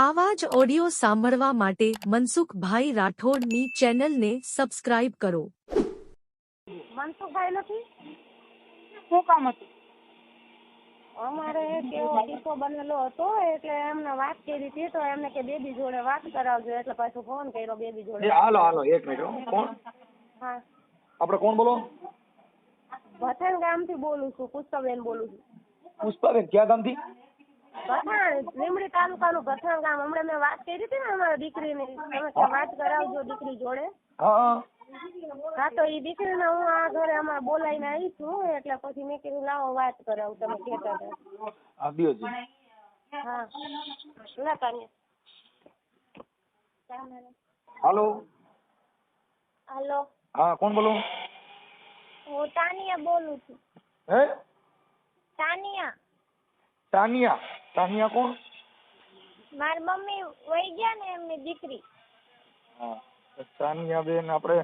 આવા જ ઓડિયો સાંભળવા માટે મનસુખભાઈ રાઠોડની ચેનલને સબસ્ક્રાઇબ કરો. મનસુખભાઈ નથી? શું કામ હતું? અમારે કેવો કિસ્સો બનેલો હતો એટલે એમને વાત કરી હતી તો એમને કે બેબી જોડે વાત કરાવજો એટલે પાછો ફોન કર્યો બેબી જોડે. હાલો એક મિનિટ. કોણ? હા, આપણે કોણ બોલો? ભથાણ ગામથી બોલું છું, પુષ્પાબેન બોલું છું. પુષ્પાબેન ક્યાં ગામથી? ભથાણ, લીંબડી તાલુકાનું ભથાણ ગામ. હમણાં મેં વાત કરી હતી ને અમારા દીકરીની, તમે કે વાત કરાવજો દીકરી જોડે. હા તો એ દીકરીને હું આ ઘરે અમારે બોલાવીને આવી છું એટલે પછી મેં કીધું લાવો વાત કરાવું તમે કહેતા હતા. આદિવાસી. હા લે તાને. હાલો. હાલો, હા કોણ બોલો? હું તાનિયા બોલું છું. હે? તાનિયા. તાનિયા. તાનિયા કોણ? મારી મમ્મી વહી ગયા ને એમની દીકરી. હા તાનિયા બેન, આપણે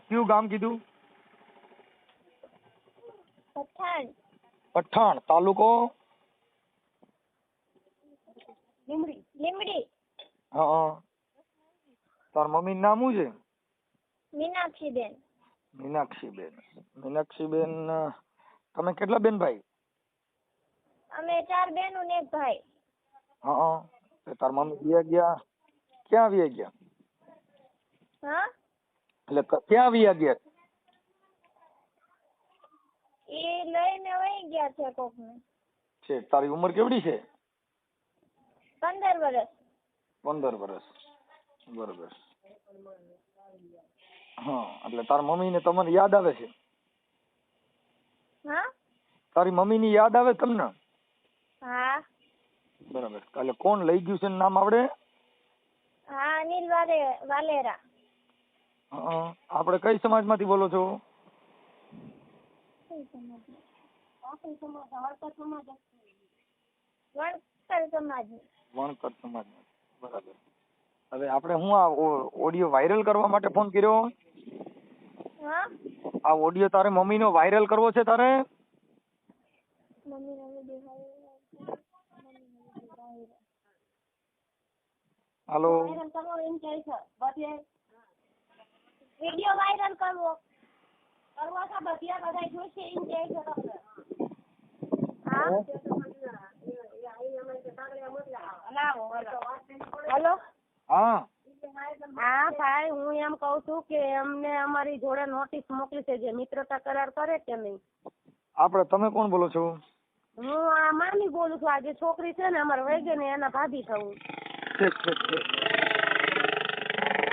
કયું ગામ કીધું? પઠાણ. પઠાણ. તાલુકો? લીંબડી. લીંબડી. હા. તાર મમ્મી નામ શું છે? મીનાક્ષીબેન. મીનાક્ષીબેન. મીનાક્ષીબેન, તમે કેટલા બેન ભાઈ? અમે 4 બહેનો ને 1 ભાઈ. હા. તાર મમ્મી વ્યા ગયા? ક્યાં વ્યા ગયા? હા, એટલે ક્યાં વ્યા ગયા? એ લઈને વહી ગયા છે કોકને. છે. તારી ઉંમર કેવડી છે? 15 વર્ષ. 15 વર્ષ. બરોબર. હા, એટલે તાર મમ્મી ને તમને યાદ આવે છે? હા, તારી મમ્મી ની યાદ આવે તમને? હા. બરાબર. એટલે કોણ લઈ ગયું છે નામ આવડે? હા, અનિલ વાલેરા. આપણે કઈ સમાજ માંથી બોલો છો? વણકર સમાજ. વણકર સમાજ. બરાબર. હવે આપણે હું આ ઓડિયો વાયરલ કરવા માટે ફોન કર્યો? હા, આ ઓડિયો તારે મમ્મી નો વાયરલ કરવો છે તારે? હાલો. વાયરલ કરવો એમ કહે છે. બધે વિડિયો વાયરલ કરવો છે, બધા જોશે એમ કહે છે તમને. હા. હેલો. હા. હા ભાઈ, હું એમ કઉ છું કે અમને અમારી જોડે નોટિસ મોકલી છે જે મિત્રતા કરાર કરે કે નહીં. આપણે, તમે કોણ બોલો છો? હું આ મામી બોલું છું. આ જે છોકરી છે ને અમારે વહી ગઈ ને એના ભાભી થવું.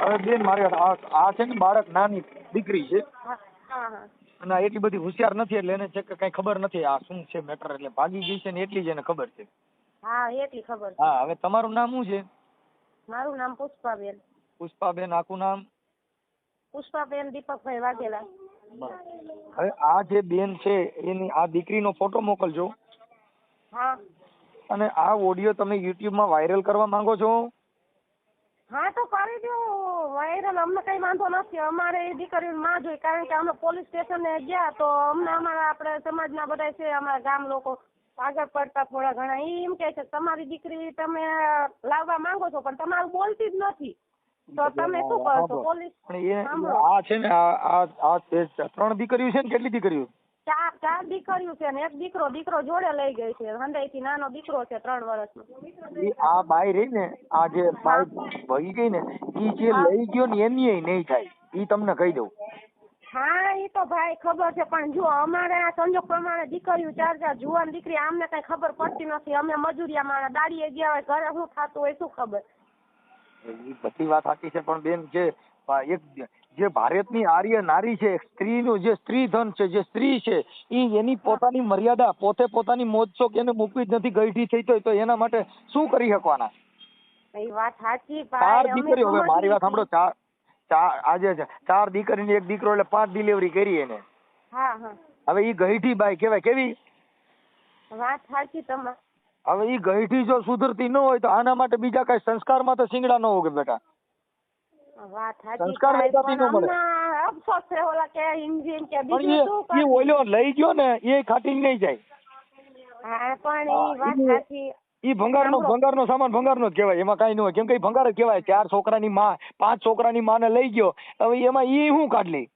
હવે બેન મારી આ છે ને બાળક નાની દીકરી છે હા હા. અને એટલી બધી હોશિયાર નથી એટલે એને છે કે કઈ ખબર નથી આ શું છે મેટર, એટલે ભાગી ગઈ છે ને એટલી જ એને ખબર છે. હા, એટલી ખબર છે. હા. હવે તમારું નામ શું છે? મારું નામ પુષ્પાબેન. પુષ્પાબેન. આખું નામ? પુષ્પાબેન દીપકભાઈ વાઘેલા. હવે આ જે બેન છે એની આ દીકરીનો ફોટો મોકલજો. હા. અને આ ઓડિયો તમે YouTube માં વાયરલ કરવા માંગો છો? હા તો કરી દો વાયરલ, અમને કઈ વાંધો નથી. અમારે એ દીકરીની માં જોઈ, કારણ કે અમે પોલીસ સ્ટેશને ગયા તો અમને અમારા આપણે સમાજના બધા છે અમારા ગામ લોકો આગળ પડતા થોડા ઘણા એમ કે છે તમારી દીકરી તમે લાવવા માંગો છો પણ તમારું બોલતી જ નથી તો તમે શું કરશો? પોલીસ આ છે ને આ 3 દીકરીઓ છે ને? કેટલી દીકરીઓ? 4 દીકરીઓ છે ને 1 દીકરો જોડે લઈ ગઈ છે. હંડાઈ થી નાનો દીકરો છે 3 વર્ષનો. આ બાઈ રહી ને, આ જે બાઈ વહી ગઈ ને, ઈ જે લઈ ગયો ને એની નહીં થાય, ઈ તમને કહી દઉં. હા, ઈ તો ભાઈ ખબર છે પણ જો અમારે આ સંજોગ પ્રમાણે દીકરીઓ 4 જુવાન દીકરી, આમને કઈ ખબર પડતી નથી. અમે મજૂરિયા માણસ દાડીએ ગયા હોય, ઘરે શું થતું હોય શું ખબર. એ બધી વાત સાચી છે પણ બેન જે ભારતની આર્ય નારી છે, સ્ત્રીનું જે સ્ત્રી ધન છે, જે સ્ત્રી છે, ઈ એની પોતાની મર્યાદા, પોતાની મોજ શોખ એને મૂકવી જ નથી. ગઈઢી થઈ તો એના માટે શું કરી શકવાના? એ વાત સાચી. 4 દીકરીઓ. હવે મારી વાત સાંભળો. આજે 4 દીકરી ને 1 દીકરો એટલે 5 ડિલિવરી કરી એને. હા હા. હવે ઈ ગઈઢી બાઈ કેવાય. કેવી વાત સાચી તમારી. હવે ઈ ગઈઢી જો સુધરતી ન હોય તો આના માટે બીજા કઈ સંસ્કારમાં તો શીંગડા ન હોગે બેટા. વાત સાચી. સંસ્કાર વેચાતી ન મળે. અફસોસ છે ઓલા કે ઇન્જિન કે બીજું શું કરે. ઓલો લઈ ગયો ને એ ખાટી નહીં જાય. હા પણ એ વાત સાચી. ઈ ભંગારનો સામાન ભંગારનો જ કહેવાય, એમાં કાંઈ ન હોય, કેમ કે ઈ ભંગાર જ કહેવાય. 4 છોકરાની માં 5 છોકરાની માને લઈ ગયો, હવે એમાં ઈ શું કાઢલી?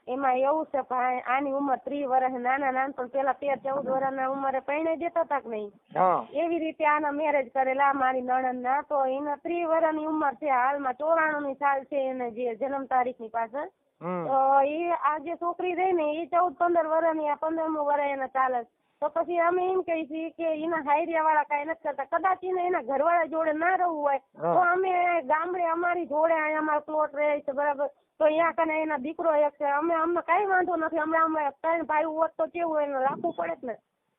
એમાં એવું છે ભાઈ, આની ઉંમર 30 વર્ષ, નાના નાનપણ પેલા 13-14 વર્ષના ઉંમરે પરણાઈ દેતા હતા કે નહીં, હા એવી રીતે આના મેરેજ કરેલા મારી નણંદના. તો એને 30 વર્ષની ઉંમર છે હાલમાં, 94ની સાલ છે એને જે જન્મ તારીખની પાછળ. તો એ આ જે છોકરી રહી ને એ 14-15 વર્ષની, આ 15મું વર્ષ એને ચાલે. તો પછી અમે એમ કહીએ છીએ કે એના હાયરિયા વાળા કઈ નથી કરતા, કદાચ એને એના ઘરવાળા જોડે ના રહેવું હોય તો અમે ગામડે અમારી જોડે અહીંયા અમારો પ્લોટ રહે છે બરાબર, તો અહીંયા કને એના દીકરો એક છે, અમને કઈ વાંધો નથી, અમે 3 ભાઈ હોત તો કેવું એને રાખવું પડે જ ને.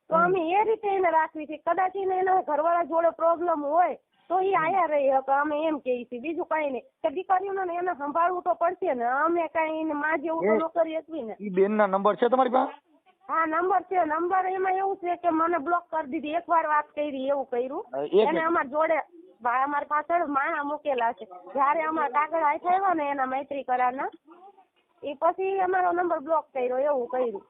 તો અમે એ રીતે એને રાખવી છે, કદાચ એને એના ઘરવાળા જોડે પ્રોબ્લેમ હોય તો એ આયા રહી શકે, અમે એમ કહીએ છીએ, બીજું કઈ નહીં. કે દીકરીઓને એને સંભાળવું તો પડશે ને, અમે કઈ એને માં જેવું તો ન કરી શકવી ને. ઈ બેન ના નંબર છે તમારી પાસે? હા નંબર છે. નંબર એમાં એવું છે કે મને બ્લોક કરી દીધી, એકવાર વાત કરી એવું કર્યું એને અમારા જોડે, અમારી પાછળ માણા મૂકેલા છે. જયારે અમારા કાગળ આપ્યા ને એના મૈત્રી કરારના, એ પછી અમારો નંબર બ્લોક કર્યો એવું કર્યું.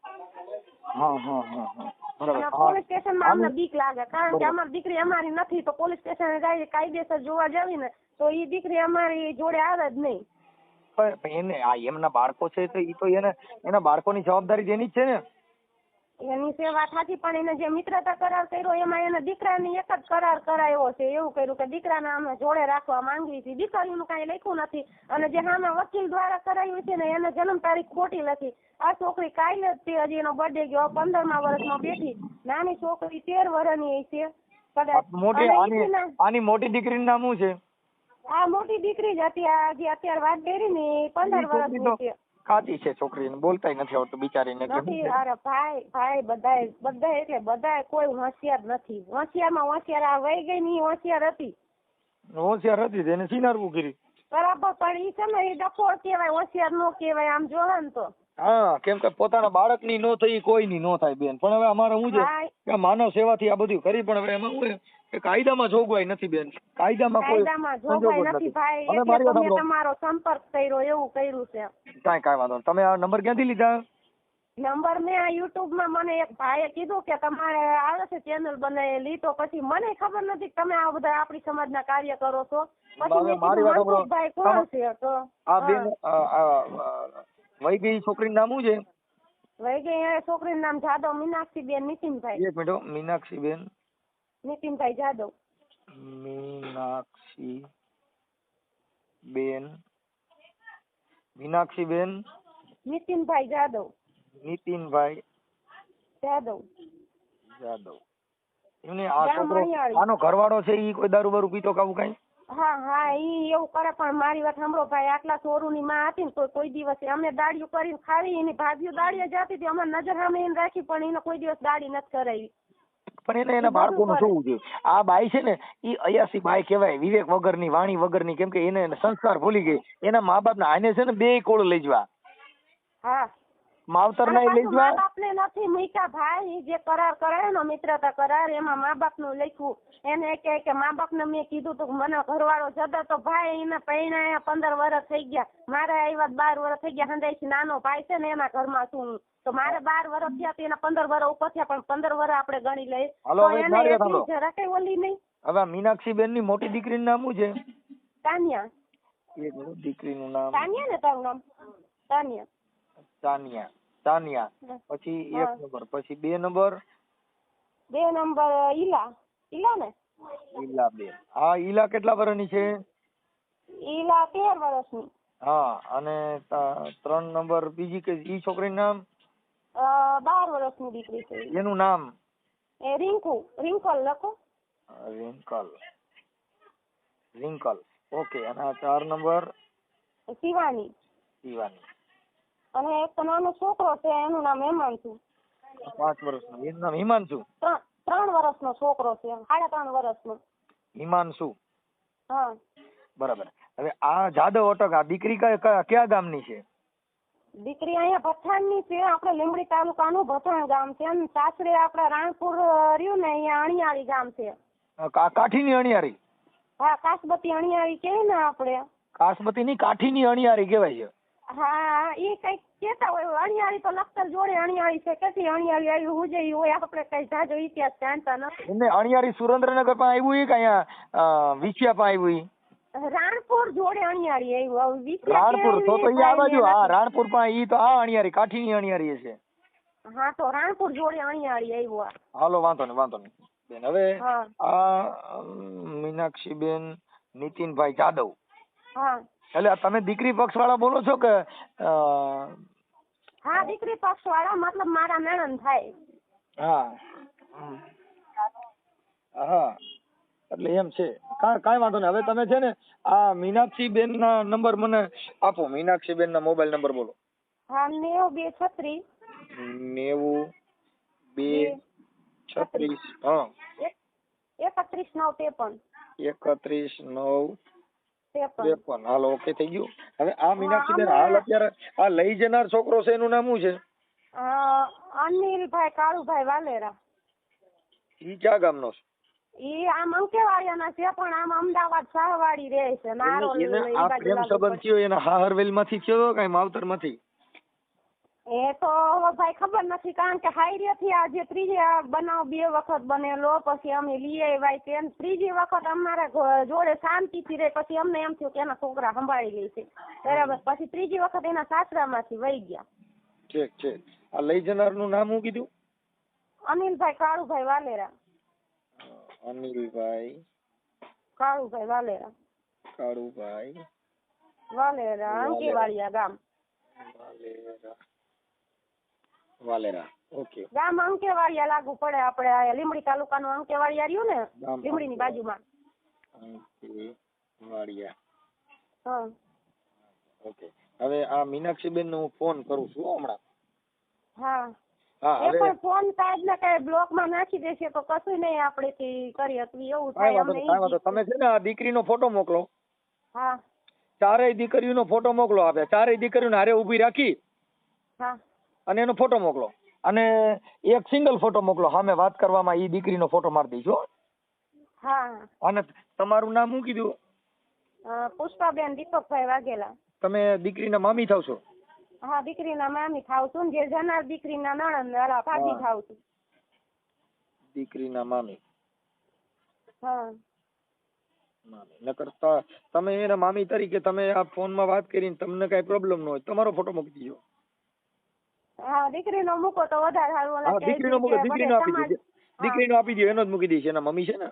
પોલીસ સ્ટેશન માં અમને બીક લાગે, કારણ કે અમારી દીકરી અમારી નથી, તો પોલીસ સ્ટેશન જાય કાયદેસર જોવા જાવી ને તો એ દીકરી અમારી જોડે આવે જ નહીં. પણ એને એમના બાળકો છે તો ઈ તો એના બાળકોની જવાબદારી એની જ છે ને. એની સેવા થાતી, પણ એને જે મિત્રતા કરાર કર્યો એમાં એને દીકરાની એક જ કરાર કરાયો છે, એવું કર્યું કે દીકરાને અમે જોડે રાખવા માંગીએ છીએ, દીકરીનું કઈ લખ્યું નથી. અને જે સામે વકીલ દ્વારા કરાયું છે ને એને જન્મ તારીખ ખોટી લખી. આ છોકરી કાલે જ તે હજી એનો બર્થડે ગયો, 15મા વર્ષમાં બેઠી, નાની છોકરી 13 વર્ષની છે કદાચ. આની મોટી દીકરીનું નામ શું છે? આ મોટી દીકરી જ હતી, આ જે અત્યારે વાત કરી ને 15 વર્ષની છે. કાચી છે છોકરી, બોલતાય નથી આવડતું બિચારીને. નથી, અરે ભાઈ બધા એટલે બધા કોઈ હોશિયાર નથી. હોશિયારમાં હોશિયાર આ વહી ગઈ ની હોશિયાર હતી એને સિનારવું કરી બરાબર, પણ ઈ છે ને એ ડફોળ કહેવાય, હોશિયાર નો કહેવાય આમ જોવા ને તો. હા, કેમ કે પોતાના બાળકની નો થઈ કોઈની નો થાય બેન. પણ હવે અમારે શું છે કે માનવ સેવાથી આ બધું કરી, પણ હવે એમાં શું છે કાયદામાં જોગવાઈ નથી બેન, કાયદામાં જોગવાઈ નથી ભાઈ, એટલે મેં તમારો સંપર્ક કર્યો એવું કર્યું છે. કાંઈ વાંધો. તમે આ નંબર ક્યાંથી લીધા? નંબર મેં આ યુટ્યુબ માં મને એક ભાઈએ કીધું કે તમારે આવે છે ચેનલ બનાવેલી, તો પછી મને ખબર નથી તમે આ બધા આપણી સમાજના કાર્ય કરો છો. પછી ભાઈ કોણ છે? તો આ બેન વહી ગઈ છોકરીનું નામ શું છે? વહી ગઈ છોકરીનું નામ જાદવ મીનાક્ષીબેન નીતિનભાઈ. એક મિનિટ, મીનાક્ષીબેન નીતિનભાઈ જાદવ. મીનાક્ષીબેન નીતિનભાઈ જાદવ. નીતિનભાઈ જાદવ. એમને આ છોકરો આનો ઘરવાળો છે ઈ કોઈ દારૂ બારૂ પીતો કાવું કઈ? હા ઈ એવું કરે, પણ મારી વાત સાંભળો ભાઈ, આટલા ચોરુની માં હતી ને તો કોઈ દિવસ અમે દાડીઓ કરીને ખાવી, એની ભાભીઓ દાડીએ જતી હતી, અમારી નજર સામે એને રાખી, પણ એને કોઈ દિવસ દાડી નથી કરાવી. પણ એના બાળકોનું શું છે? આ બાઈ છે ને ઈ અયાસી બાઈ કહેવાય, વિવેક વગરની, વાણી વગરની, કેમ કે એને સંસ્કાર ભૂલી ગઈ. એના મા બાપ ના આને છે ને 2 કોળ લઈ જવા. હા, માવતર ના લઈ જવા. મા બાપ ને નથી મૂક્યા ભાઈ, જે કરાર કરાયો ને મિત્રતા કરાર, એમાં મા બાપ નું લખ્યું. એને કે મા બાપ ને મેં કીધું તો મને ઘરવાળો જતો તો ભાઈ એને પૈણા 15 વર્ષ થઈ ગયા, મારે આવ્યા 12 વર્ષ થઈ ગયા, હંદાઈ નાનો ભાઈ છે ને એના ઘરમાં છું, તો મારે 12 વર્ષ થયા તો એના 15 વર્ષ ઉપર થયા, પણ 15 વર્ષ આપણે ગણી લઈએ તો એને જરા કઈ ઓલી નહીં. હવે મીનાક્ષીબેન ની મોટી દીકરીનું નામ શું છે? તાનિયા. દીકરીનું નામ તાનિયા ને તારું નામ? તાનિયા. તાનિયા. પછી 1 નંબર, પછી 2 નંબર. 2 નંબર ઈલા ને? ઈલાબેન. હા, ઈલા કેટલા વર્ષની છે? ઈલા 13 વર્ષની. હા, અને 3 નંબર બીજી કે ઈ છોકરીનું નામ? 12 વર્ષની દીકરી છે. એનું નામ? એ રિંકલ લખો. રિંકલ. ઓકે. અને 4 નંબર? શિવાની. અને એક નાનો છોકરો છે, એનું નામ હિમાંશુ. 5 વર્ષનો. એનું નામ હિમાંશુ? 3 વર્ષનો છોકરો છે, 3.5 વર્ષનો. હિમાંશુ. હા, બરાબર. હવે આ જાદવ અટક, આ દીકરી કયા ગામની છે? દીકરી અહીંયા ભથાણની છે, આપણે લીંબડી તાલુકાનું ભથાણ ગામ છે, અને સાસરે આપડા રાણપુર રહ્યું ને અહીંયા અણિયાળી ગામ છે. કાઠીની અણિયાળી? હા, કાસબતી અણિયાળી કહેવાય ને આપણે. કાસમતી ની કાઠી ની અણિયારી કહેવાય છે. હા ઈ કઈક કેતા હોય અણિયાળી તો લખતર જોડે અણિયાળી છે કેટલી અણિયાળી આવી હું જઈ હોય આપણે કઈ જાજો ઇતિહાસ જાણતા નથી. એમને અણિયારી સુરેન્દ્રનગર પણ આવ્યું ઈ કે અહીંયા વિછિયા પણ આવ્યું ઈ? રાણપુર જોડે અણિયાળી આવ્યું રાણપુર તો ઈ આ બાજુ. હા રાણપુર પણ ઈ તો આ અણિયારી કાઠીની અણિયારી છે. હા તો રાણપુર જોડે અણિયાળી આવ્યું. હાલો વાંધો નહીં બેન. હવે હા આ મીનાક્ષીબેન નીતિનભાઈ જાદવ, હા એટલે તમે દીકરી પક્ષ વાળા બોલો છો કે હા દીકરી પક્ષ વાળા મતલબ મારા નણંદ થાય. હા હા એટલે એમ છે. કાંઈ વાંધો નહીં. હવે તમે છે ને આ મીનાક્ષીબેન ના નંબર મને આપો. મીનાક્ષીબેન ના મોબાઈલ નંબર બોલો. હા 9236 9236 હા 31953 હાલો ઓકે થઈ ગયું. હવે આ મીનાક્ષીબેન હાલ અત્યારે આ લઈ જનાર છોકરો છે એનું નામ શું છે? અનિલભાઈ કાળુભાઈ વાલેરા. ઈ ક્યાં ગામનો છે? ઈ આમ અંકેવાડિયાના છે પણ આમ અમદાવાદ શાહવાડી રહે છે. નારોલ એને આ પ્રેમ સંબંધ થયો એના હાહરવેલ માંથી થયો કઈ માવતર માંથી? એ તો ભાઈ ખબર નથી કારણ કે હાઈરેથી આજે ત્રીજી બનાવ 2 વખત બનેલો પછી અમે લઈ આવ્યા તે ત્રીજી વખત અમારા જોડે શાંતિથી રહે પછી અમને એમ થયું કે એના છોકરા સંભાળી લે છે બરાબર. પછી ત્રીજી વખત એના સાસરામાંથી વહી ગયા. ઠીક. આ લઈ જનાર નું નામ શું કીધું? અનિલભાઈ કાળુભાઈ વાલેરા. અનિલભાઈ કાળુભાઈ વાલેરા. કાળુભાઈ વાલેરા અંકેવાડિયા ગામ. વાલેરા ઓકે. ગામ અંકેવાડિયા લાગુ પડે આપણે લીંબડી તાલુકાનું અંકેવાડિયા રહ્યું ને લીંબડીની બાજુમાં. અંકેવાડિયા હા ઓકે. હવે આ મીનાક્ષીબેન નો હું ફોન કરું છું હમણાં. હા હા એ હવે પણ ફોન સાહેબ ને કઈ બ્લોક માં નાખી દેશે તો કશું નહીં આપણે થી કરી શકીએ એવું થાય અમને. તમે છે ને આ દીકરીનો ફોટો મોકલો. હા ચારેય દીકરીઓનો ફોટો મોકલો. આપે ચારેય દીકરીઓને હારે ઊભી રાખી હા અને એનો ફોટો મોકલો અને એક સિંગલ ફોટો મોકલો. સામે વાત કરવામાં ઈ દીકરીનો ફોટો મારી દઈશું. હા અને તમારું નામ શું કીધું? પુષ્પાબેન દીપકભાઈ વાઘેલા. તમે દીકરીના મામી થાવ છો? હા દીકરીના મામી થાવ છું ને જે જનાર દીકરીના નણંદ વાળા ભાભી થાવ છું. દીકરીના મામી. હા નકર તમે એના મામી તરીકે તમે આ ફોનમાં વાત કરીને તમને કઈ પ્રોબ્લેમ ન હોય તમારો ફોટો મૂકી દીજો. હા દીકરીનો મૂકો તો વધારે સારું. હા દીકરીનો મૂકો. દીકરીનો આપી દો એનો જ મૂકી દઈશ. એના મમ્મી છે ને?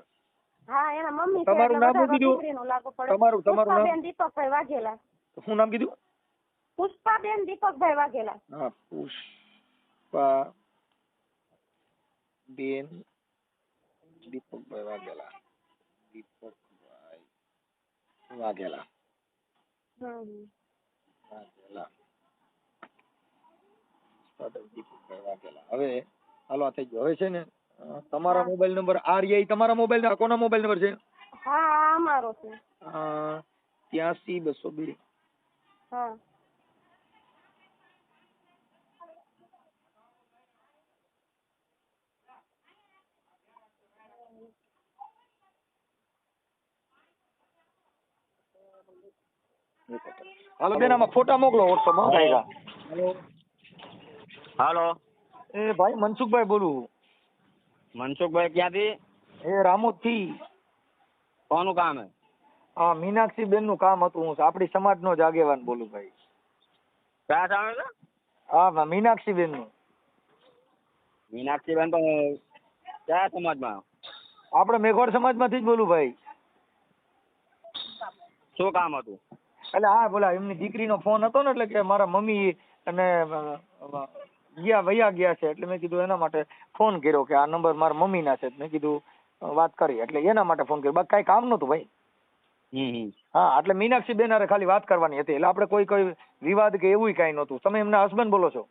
હા એના મમ્મી છે. તમારું નામ શું કીધું? દીકરીનું લાગુ પડે. તમારું નામ? પુષ્પાબેન દીપકભાઈ વાઘેલા. શું નામ કીધું? પુષ્પાબેન દીપકભાઈ વાઘેલા. હા પુષ્પાબેન દીપકભાઈ વાઘેલા. વાઘેલા. હવે હાલો આ થઈ ગયો. હવે છે ને તમારા મોબાઈલ નંબર આ રહ્યા તમારા મોબાઈલ કોના મોબાઈલ નંબર છે? હા અમારો છે. 83 202. હા હાલો બેન આમાં ફોટા મોકલો વોટ્સઅપ માં. હાલો એ ભાઈ મનસુખભાઈ બોલું. મનસુખભાઈ ક્યાંથી? એ રામોદ થી. કોનું કામ હે? હા મીનાક્ષીબેન નું કામ હતું. હું આપણી સમાજ નો જ આગેવાન બોલું ભાઈ. ક્યાં સામે છે? હા મીનાક્ષીબેન નું. મીનાક્ષીબેન તો કયા સમાજમાં? આપણે મેઘવાડ સમાજ માંથી જ બોલું ભાઈ. શું કામ હતું? એટલે હા બોલા એમની દીકરીનો ફોન હતો ને એટલે કે મારા મમ્મી અને વયા ગયા છે એટલે મેં કીધું એના માટે ફોન કર્યો કે આ નંબર મારા મમ્મીના છે. મેં કીધું વાત કરી એટલે એના માટે ફોન કર્યો. બાકી કાંઈ કામ નહોતું ભાઈ. હા એટલે મીનાક્ષીબેન હારે ખાલી વાત કરવાની હતી. એટલે આપણે કોઈ વિવાદ કે એવું કાંઈ નહોતું. તમે એમના હસબન્ડ બોલો છો?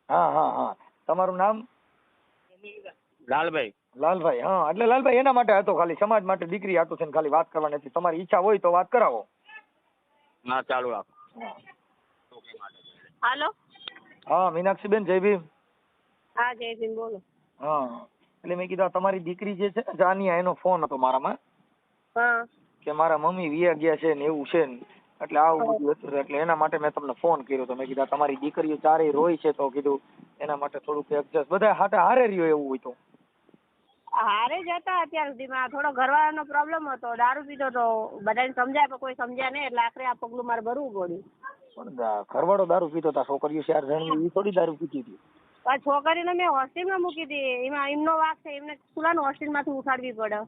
હા તમારું નામ? લાલભાઈ. લાલભાઈ. હા એટલે લાલભાઈ એના માટે હતો ખાલી સમાજ માટે દીકરી હાટુ થઈને ખાલી વાત કરવાની હતી. તમારી ઈચ્છા હોય તો વાત કરાવો. હા ચાલુ રાખો. હાલો. હા મીનાક્ષીબેન જય ભીમ. હા જય ભીમ બોલો. હા એટલે મેં કીધું તમારી દીકરી જે છે ને જાનિયા એનો ફોન હતો મારામાં હા કે મારા મમ્મી વિયા ગયા છે ને એવું છે ને એટલે આવું બધું હતું એટલે એના માટે મેં તમને ફોન કર્યો તો. મેં કીધું આ તમારી દીકરીઓ ચારેય રોય છે તો કીધું એના માટે થોડુંક એડજસ્ટ બધા હારે રહ્યો એવું હોય તો. હારે જ હતા અત્યાર સુધીમાં. થોડો ઘરવાળાનો પ્રોબ્લેમ હતો, દારૂ પીધો તો, બધાને સમજાય પણ કોઈ સમજ્યા નહીં એટલે આખરે આ પગલું મારે ભરવું પડ્યું. પણ ઘરવાળો દારૂ પીતો હતા, છોકરીઓ 4 જણની ઈ થોડી દારૂ પીતી હતી. પણ છોકરીને મેં હોસ્ટેલમાં મૂકી હતી, એમાં એમનો વાંક છે, એમને સ્કૂલનું હોસ્ટેલમાંથી ઉઠાડવી પડે.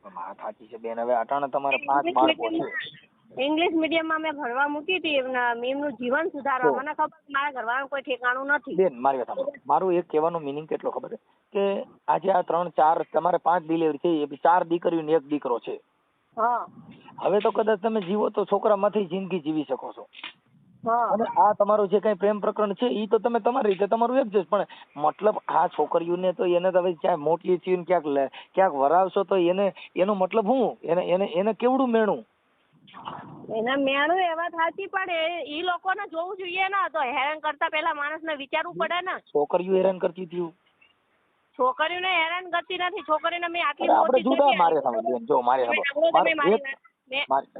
વાત સાચી છે બેન. હવે અટાણે તમારે 5 બાળકો છે. ઇંગ્લિશ મીડિયમમાં મેં ભણવા મૂકી હતી એમનું જીવન સુધારવા. મને ખબર મારા ઘરવાળાનું કોઈ ઠેકાણું નથી. બેન મારી વાત સાંભળો. મારું એક કહેવાનો મિનિંગ કેટલો ખબર છે કે આજે આ 3 4 તમારે 5 ડિલિવરી થઈ, એ 4 દીકરીઓ ને 1 દીકરો છે. હા. હવે તો કદાચ તમે જીવો તો છોકરામાંથી જિંદગી જીવી શકો છો. હા. અને આ તમારું જે કઈ પ્રેમ પ્રકરણ છે એ તો તમે તમારી રીતે તમારું એડજસ્ટ, પણ મતલબ આ છોકરીઓને તો એને તો હવે ક્યાંક મોટી થઈને ક્યાંક વરાવશો તો એનો મતલબ શું? એને કેવડું મેણું? એના મેણું એ વાત સાચી, પણ એ લોકોને જોવું જોઈએ ને. તો હેરાન કરતા પહેલા માણસને વિચારવું પડે ને. છોકરીઓ હેરાન કરતી હતી? છોકરીઓને હેરાન કરતી નથી. છોકરીઓને મેં આટલી આપણે મોટી જુદા મારે સમજ જો મારે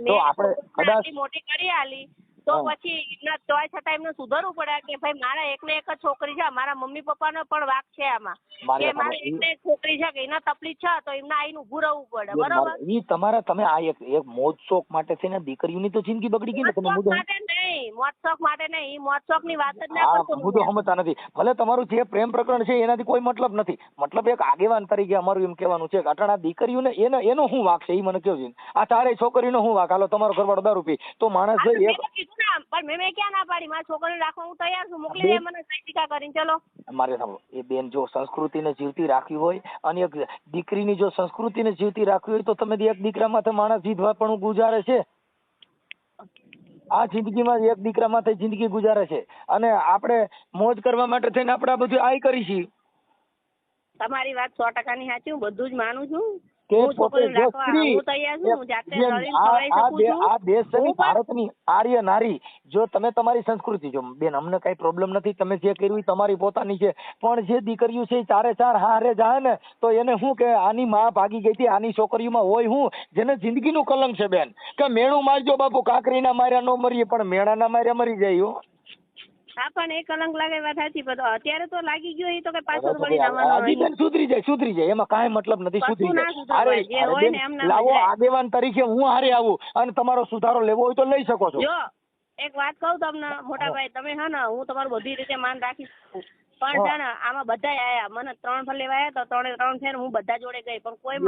તો આપણે કદાચ મોટી કરી આલી તો પછી તોય છતાં એમને સુધરવું પડે કે ભાઈ મારા એકને એક જ છોકરી છે, મારા મમ્મી પપ્પાનો પણ વાક છે આમાં કે મારે એકને એક છોકરી છે કે એના તકલીફ છે તો એમને આઈને ઊભું રહેવું પડે. બરોબર? ઈ તમારા તમે આ એક મોજ શોખ માટે છે ને દીકરીઓની તો જિંદગી બગડી ગઈ ને. તમે મુદ્દો માટે નહીં, મોજ શોખ માટે નહીં, મોજ શોખ ની વાત જ ના કરતો. મુદ્દો સમજતા નથી. ભલે તમારું જે પ્રેમ પ્રકરણ છે એનાથી કોઈ મતલબ નથી. મતલબ એક આગેવાન તરીકે અમારું એમ કહેવાનું છે કે અટાણા દીકરીઓને એનો શું વાક છે એ મને કહો. આ 4 છોકરીનો શું વાક? હાલો તમારો ઘરવાળો દારૂ પી તો માણસ પણ મેં ક્યાં ના પાડી? મારી છોકરીને રાખવા હું તૈયાર છું. મોકલી દે મને સૈતિકા કરીને. ચલો મારે સાંભળો, એ બેન જો સંસ્કૃતિને જીવતી રાખવી હોય અને એક દીકરીની જો સંસ્કૃતિને જીવતી રાખવી હોય તો તમે એક દીકરામાંથી માણસ જીતવા પણ ગુજારે છે. આ જિંદગીમાં એક દીકરામાંથી જિંદગી ગુજારે છે અને આપણે મોજ કરવા માટે થઈને આપણે આ બધું આઈ કરી છીએ. તમારી વાત 100% ની સાચી, હું બધું જ માનું છું. ભારતની આર્ય નારી જો તમે તમારી સંસ્કૃતિ જો બેન અમને કઈ પ્રોબ્લેમ નથી, તમે જે કર્યું તમારી પોતાની છે, પણ જે દીકરીઓ છે 4 હારે જાય ને તો એને શું કે આની માં ભાગી ગઈ હતી, આની છોકરીઓમાં હોય હું જેને જિંદગીનું કલંક છે બેન કે મેણું મારજો બાપુ, કાકરીના માર્યા ન મરીએ પણ મેણાના માર્યા મરી જાય. હા પણ એ કલંક લાગે વાત સાચી, પણ અત્યારે તો લાગી ગયો એ તો કઈ પાછળ વળી જવાનો સુધરી જાય એમાં કાંઈ મતલબ નથી. સુધરી જાય. લાવો આગેવાન તરીકે હું હારે આવું અને તમારો સુધારો લેવો હોય તો લઈ શકો છો. જો એક વાત કહું તમને મોટા ભાઈ, તમે હે ને હું તમારું બધી રીતે માન રાખી શકું, પણ છે ને આમાં બધા આયા મને 3 ફર લેવા આવ્યા તો 3 છે ને હું બધા જોડે ગઈ પણ કોઈ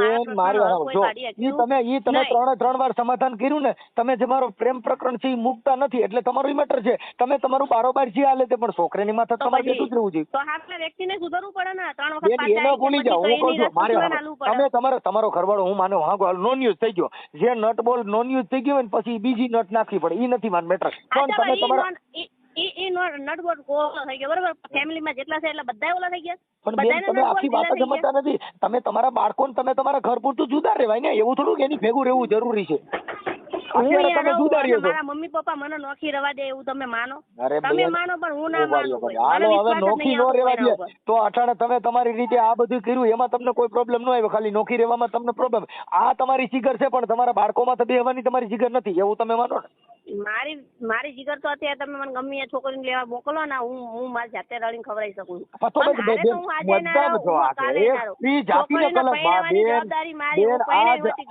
તમે 3 વાર સમાધાન કર્યું ને, તમે જે મારો પ્રેમ પ્રકરણ છે એ મુકતા નથી એટલે તમારું મેટર છે. તમે તમારું બારોબાર જે હાલે તે પણ છોકરીની માથે તમારે સુધરવું જોઈએ. તો આપણા વ્યક્તિને સુધરવું પડે ને. 3 વખત એનો ભૂલી જાઓ. હું કહું છું તમે તમારો ઘરવાળો હું માનો હા નોન યુઝ થઈ ગયો, જે નટ બોલ નોન યુઝ થઈ ગયો ને પછી બીજી નટ નાખવી પડે એ નથી માન મેટર. પણ તમે તમારા નટબોટ થઈ ગયો બરોબર, ફેમિલીમાં જેટલા છે એટલા બધા ઓલા થઈ ગયા. પણ બેન તમે આખી વાત સમજતા નથી. તમે તમારા બાળકોને તમે તમારા ઘર પૂરતું જુદા રહેવાય ને, એવું થોડું એની ભેગું રહેવું જરૂરી છે. મારા મમ્મી પપ્પા મને નોખી રવા દે એવું તમે માનો? તમે માનો પણ હું ના માનું. હાલો હવે નોખી નો રહેવા દે તો અઠાણે તમે તમારી રીતે આ બધું કર્યું એમાં તમને કોઈ પ્રોબ્લેમ ન આવ્યો, ખાલી નોખી રહેવામાં તમને પ્રોબ્લેમ. આ તમારી જીગર છે પણ તમારા બાળકોમાં તો બેહવાની તમારી જીગર નથી એવું તમે માનો ને? મારી જીગર તો અત્યારે તમે મને ગમે એ છોકરીને લેવા મોકલો ને હું મારી જાતે રડીને ખવડાવી શકું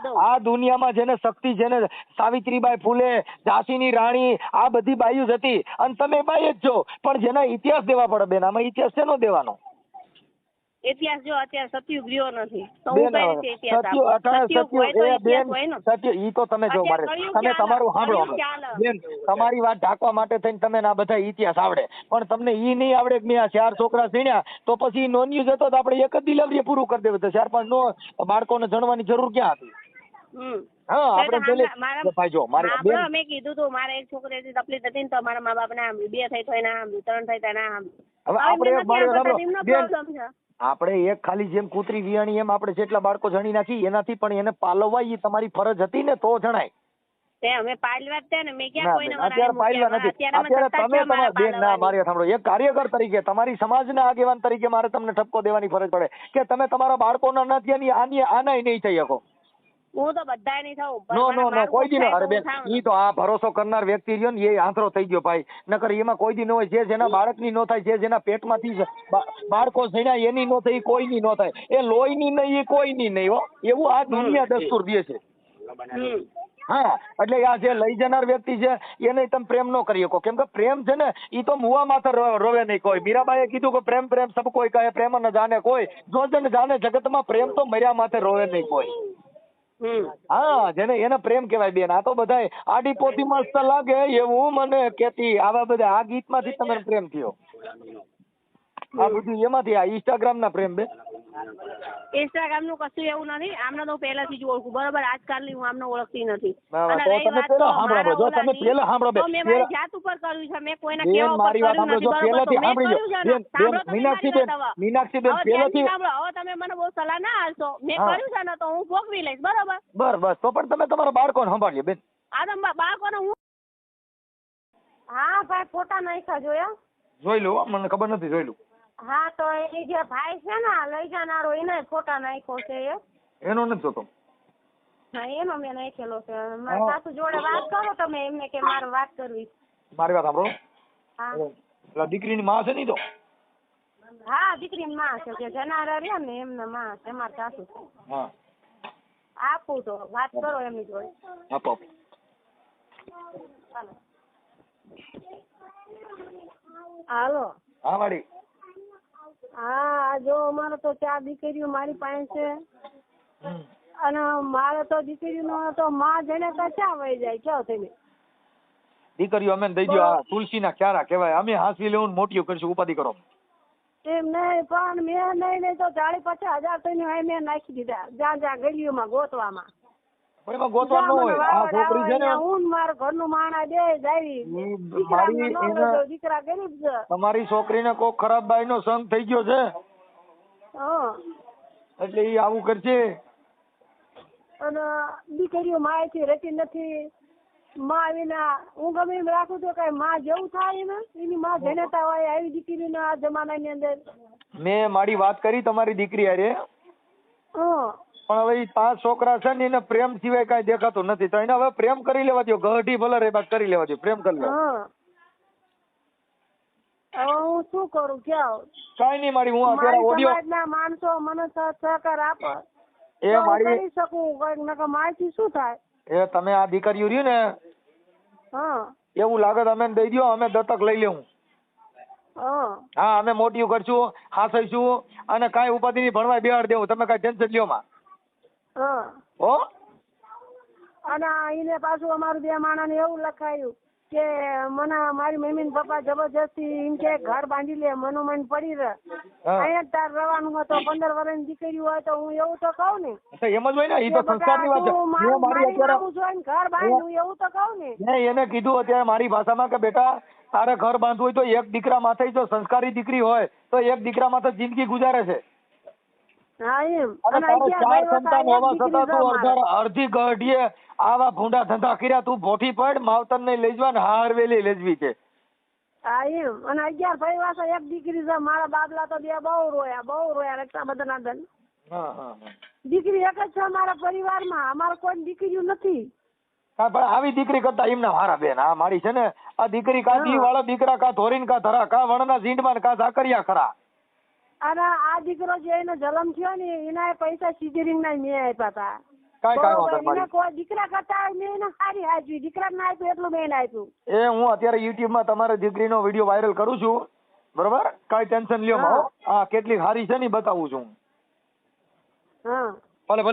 છું. આ દુનિયામાં જેને શક્તિ, જેને સાવિત્રીબાઈ ફૂલે, ઝાંસીની રાણી, આ બધી બાયુ જ હતી અને તમે બાઈ જ છો, પણ જેના ઇતિહાસ દેવા પડે બેન. આમાં ઇતિહાસ શેનો દેવાનો? ઇતિહાસ જો અત્યારે સતયુગ રહ્યો નથી તો હું કઈ રીતે ઇતિહાસ સત્ય ઈ તો તમે જો મારે તમે તમારું સાંભળો બેન, તમારી વાત ઢાંકવા માટે થઈને તમે આ બધા ઇતિહાસ આવડે પણ તમને ઈ નહીં આવડે કે મેં આ 4 છોકરા સીણ્યા તો પછી નોન યુઝ હતો તો આપણે એક જ ડિલિવરી પૂરું કરી દેવું. 4-5 નો બાળકોને જણવાની જરૂર ક્યાં હતી? હા આપણે જો મારે મેં કીધું તું મારે એક છોકરી તકલીફ હતી ને તો મારા મા બાપ ના સાંભળ્યું, 2 થઈ તો ના સાંભળ્યું, 3 થઈ તો ના સાંભળ્યું. હવે આપણે એક ખાલી જેમ કૂતરી વિયાણી એમ આપણે જેટલા બાળકો જણી નાખી એનાથી પણ એને પાલવવા એ તમારી ફરજ હતી ને તો જણાય. અમે પાલવા જ ને મેં ક્યાં કોઈને અત્યારે પાલવા નથી. અત્યારે તમે તમારા બેન ના મારી સાંભળો, એક કાર્યકર તરીકે તમારી સમાજના આગેવાન તરીકે મારે તમને ઠપકો દેવાની ફરજ પડે કે તમે તમારા બાળકોના નથી આનાય નહીં થઈ શકો. હું તો બધાય નહીં થવું નો પણ નો મને નો મારું કોઈ દી કોક નો. થાય અરે તો બેન હું થાઉં. ઈ તો આ ભરોસો કરનાર વ્યક્તિ રહ્યો ને એ આંતરો થઈ ગયો ભાઈ. નકર એમાં કોઈ દી ન હોય. જે જેના બાળકની નો થાય, જે જેના પેટમાંથી બાળકો જણ્યા એની નો થાય, કોઈની નો થાય. એ લોહીની નહીં, એ કોઈની નહીં હો. એવું આ દુનિયા દસ્તુર દે છે. હમ. હા, એટલે આ જે લઈ જનાર વ્યક્તિ છે એને તમે પ્રેમ ન કરી શકો. કેમ કે પ્રેમ છે ને ઈ તો મુવા માથે રોવે નહીં કોઈ. મીરાબાઈએ કીધું કે પ્રેમ પ્રેમ સબ કોઈ કહે, પ્રેમ ન જાણે કોઈ. જો જન જાણે જગતમાં પ્રેમ તો મર્યા માથે રોવે નહીં કોઈ. હમ. હા, જેને એને પ્રેમ કહેવાય બેન. આ તો બધાય આડી પોતી મસ્ત લાગે એવું મને કેતી આવા બધા આ ગીતમાંથી તમે પ્રેમ થયો. આ બધું એમાંથી આ ઇન્સ્ટાગ્રામ ના પ્રેમ બેન. ઇન્સ્ટાગ્રામ નું કશું એવું નથી. આમને તો હું પહેલાથી જ ઓળખું બરોબર. આજકાલની હું આમને ઓળખતી નથી. ના, અને તો રહી તમે વાત પહેલા તો સાંભળો. મારા જો તમે ઓલાની, પહેલા સાંભળો બેન. તો મેં મારી જાત ઉપર કર્યું છે. મેં કોઈના બેન, કેવા ઉપર મારી વાત કર્યું સાંભળો. નથી જો બરોબર. તો પહેલાથી મેં સાંભળી લો. કર્યું છે ને. બેન, સાંભળો તમે મીનાક્ષી મારી બેન, વાત હવે. મીનાક્ષી બેન હવે ધ્યાનથી પહેલાથી. સાંભળો. હવે તમે મને બહુ સલાહ ના આલશો. મેં હા. કર્યું છે ને તો હું ભોગવી લઈશ બરોબર. બસ તો પણ તમે તમારા બાળકોને સંભાળ્યો બેન. આ તો બાળકોને હું હા ભાઈ ફોટા નાખ્યા જોયા. જોઈ લો, મને ખબર નથી, જોઈ લો. હા તો એ જે ભાઈ છે ને લઈ જનારો એને ફોટા નાખ્યો છે એ. એનો નથી જોતો. હા એનો મેં નાખેલો છે. મારા સાસુ જોડે વાત કરો તમે એમને કે મારે વાત કરવી. મારી વાત સાંભળો. હા પેલા દીકરીની માં છે નહીં તો. હા દીકરીની માં છે કે જનારા રહ્યા ને એમના માં છે. મારા સાસુ છે. હા, આપું તો વાત કરો એમની જોડે. આપો આપો. હાલો. હા વાડી. હા જો અમારે તો 4 દીકરીઓ મારી પાસે છે. અને મારે તો દીકરીનો તો માં જેને કચા વહી જાય કયો તમે. દીકરીઓ અમે દઈ દો. આ તુલસીના ક્યારા કહેવાય. અમે હાંસવી લેવું, મોટીઓ કરશું, ઉપાધિ કરો. એમ નહીં પણ મેં નહીં તો 40-50 હજાર તો મેં નાખી દીધા જ્યાં ગલીઓમાં ગોતવામાં. પણ એમાં ગોતવાનું ન હોય. આ છોકરી છે ને હું મારા ઘરનું માણા દે જાય. દીકરા ગરીબ છે. તમારી છોકરીને કોક ખરાબ બાઈનો સંગ થઈ ગયો છે હા એટલે ઈ આવું કરશે. અને દીકરીઓ માયથી રહેતી નથી. માં વિના હું ગમે એમ રાખું તો કઈ માં જેવું થાય ને એની માં જનેતા હોય આવી દીકરીને આ જમાનાની અંદર. મેં મારી વાત કરી તમારી દીકરી હારે. પણ હવે ઈ 5 છોકરા છે ને એને પ્રેમ સિવાય કઈ દેખાતું નથી. તો એને હવે પ્રેમ કરી લેવા દો. ગઢી ભલે રે બાદ કરી લેવા દો. પ્રેમ કરી લે. હવે હું શું કરું ક્યાં કઈ નહીં મારી. હું અત્યારે ઓડિયો સમાજના માણસો મને સહકાર આપે એ મારી કરી શકું કઈક નકર મારથી શું થાય. એ તમે આ દીકરીઓ રહ્યું ને એવું લાગે તમે દઈ દો. અમે દત્તક લઈ લેવું. હા, અમે મોટીઓ કરશું, હાસઈશું અને કાંઈ ઉપાધિ નહીં. ભણવા બેહાડ દેવું. તમે કાંઈ ટેન્શન લ્યો માં. હો. અને એને પાછું અમારું 2 માણસને એવું લખાયું કે મને મારી મમ્મી ને પપ્પા જબરજસ્તી એમ કે ઘર બાંધી લે મનોમન પડી રહે અહીંયા તાર રહેવાનું હોય તો 15 વર્ષની દીકરી હોય તો હું એવું તો કહું ને. એમ જ હોય ને. ઈ તો સંસ્કારની વાત છે. હું મારી અત્યારે ઘર બાંધું એવું તો કહું ને. મેં એને કીધું અત્યારે મારી ભાષામાં કે બેટા તારે ઘર બાંધવું હોય તો એક દીકરા માથે જો સંસ્કારી દીકરી હોય તો એક દીકરા માથે જિંદગી ગુજારે છે. હા એમ. અને તારે 4 સંતાન હોવા છતાં તું અડધી ગઢીએ આવા ભૂંડા ધંધા કર્યા. તું ભોઠી પડ. માવતર ને લઈ જવા ને હારવેલી લેજવી છે. હા એમ. અને 11 ભાઈ વાસા એક દીકરી છે. મારા બાબલા તો 2 બહુ રોયા રક્ષાબંધન ના દન. દીકરી એક જ છે અમારા પરિવારમાં. અમારે કોઈ દીકરીઓ નથી. હા પણ આવી દીકરી કરતા એમના મારા બેન. આ મારી છે ને આ દીકરી કા દી વાળા દીકરા કા ધોરીન કા ધરા કા વણના ઝીંડમાં કા ઝાકરિયા ખરા. અને આ દીકરો જે એનો જન્મ થયો ને એના પૈસા સિઝરિંગ ના મેં આપ્યા હતા. કાંઈ કોઈ દીકરા કરતા મેં એને સારી આપ્યું. દીકરા ના આપ્યું એટલું મેં આપ્યું. એ હું અત્યારે યુટ્યુબ માં તમારી દીકરીનો વિડીયો વાયરલ કરું છું. બરોબર. કાંઈ ટેન્શન લ્યો માં. હા કેટલી સારી છે ને બતાવું છું. ભલે ભલે.